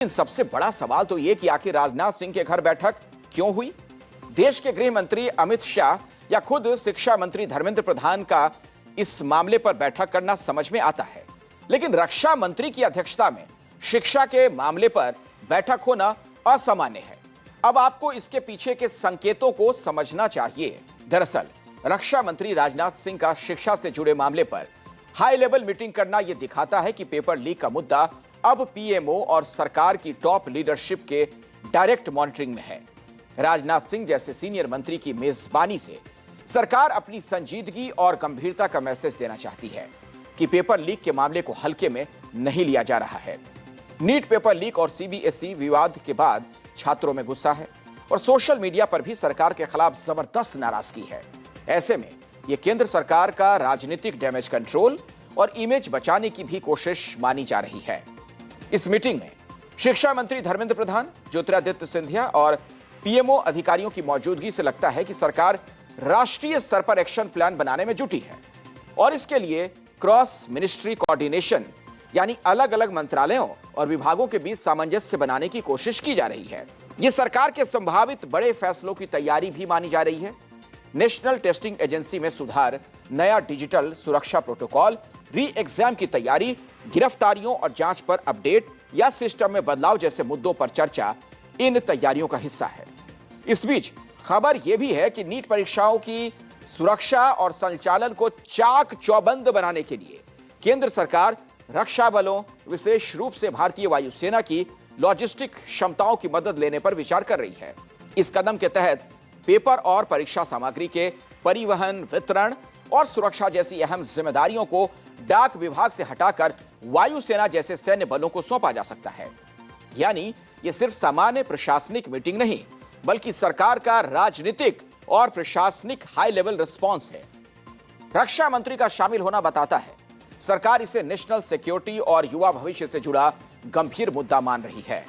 सबसे बड़ा सवाल तो यह कि आखिर राजनाथ सिंह के घर बैठक क्यों हुई। देश के गृह मंत्री अमित शाह या खुद शिक्षा मंत्री धर्मेंद्र प्रधान का इस मामले पर बैठक करना समझ में आता है, लेकिन रक्षा मंत्री की अध्यक्षता में शिक्षा के मामले पर बैठक होना असामान्य है। अब आपको इसके पीछे के संकेतों को समझना चाहिए। दरअसल रक्षा मंत्री राजनाथ सिंह का शिक्षा से जुड़े मामले पर हाई लेवल मीटिंग करना यह दिखाता है कि पेपर लीक का मुद्दा अब पीएमओ और सरकार की टॉप लीडरशिप के डायरेक्ट मॉनिटरिंग में है। राजनाथ सिंह जैसे सीनियर मंत्री की मेजबानी से सरकार अपनी संजीदगी और गंभीरता का मैसेज देना चाहती है कि पेपर लीक के मामले को हल्के में नहीं लिया जा रहा है। नीट पेपर लीक और सीबीएसई विवाद के बाद छात्रों में गुस्सा है और सोशल मीडिया पर भी सरकार के खिलाफ जबरदस्त नाराजगी है। ऐसे में यह केंद्र सरकार का राजनीतिक डैमेज कंट्रोल और इमेज बचाने की भी कोशिश मानी जा रही है। इस मीटिंग में शिक्षा मंत्री धर्मेंद्र प्रधान, ज्योतिरादित्य सिंधिया और पीएमओ अधिकारियों की मौजूदगी से लगता है कि सरकार राष्ट्रीय स्तर पर एक्शन प्लान बनाने में जुटी है और इसके लिए क्रॉस मिनिस्ट्री कोऑर्डिनेशन यानी अलग अलग मंत्रालयों और विभागों के बीच सामंजस्य बनाने की कोशिश की जा रही है। यह सरकार के संभावित बड़े फैसलों की तैयारी भी मानी जा रही है। नेशनल टेस्टिंग एजेंसी में सुधार, नया डिजिटल सुरक्षा प्रोटोकॉल, री एग्जाम की तैयारी, गिरफ्तारियों और जांच पर अपडेट या सिस्टम में बदलाव जैसे मुद्दों पर चर्चा इन तैयारियों का हिस्सा है। इस बीच खबर यह भी है कि नीट परीक्षाओं की सुरक्षा और संचालन को चाक चौबंद बनाने के लिए केंद्र सरकार रक्षा बलों, विशेष रूप से भारतीय वायुसेना की लॉजिस्टिक क्षमताओं की मदद लेने पर विचार कर रही है। इस कदम के तहत पेपर और परीक्षा सामग्री के परिवहन, वितरण और सुरक्षा जैसी अहम जिम्मेदारियों को डाक विभाग से हटाकर वायुसेना जैसे सैन्य बलों को सौंपा जा सकता है। यानी यह सिर्फ सामान्य प्रशासनिक मीटिंग नहीं, बल्कि सरकार का राजनीतिक और प्रशासनिक हाई लेवल रिस्पॉन्स है। रक्षा मंत्री का शामिल होना बताता है सरकार इसे नेशनल सिक्योरिटी और युवा भविष्य से जुड़ा गंभीर मुद्दा मान रही है।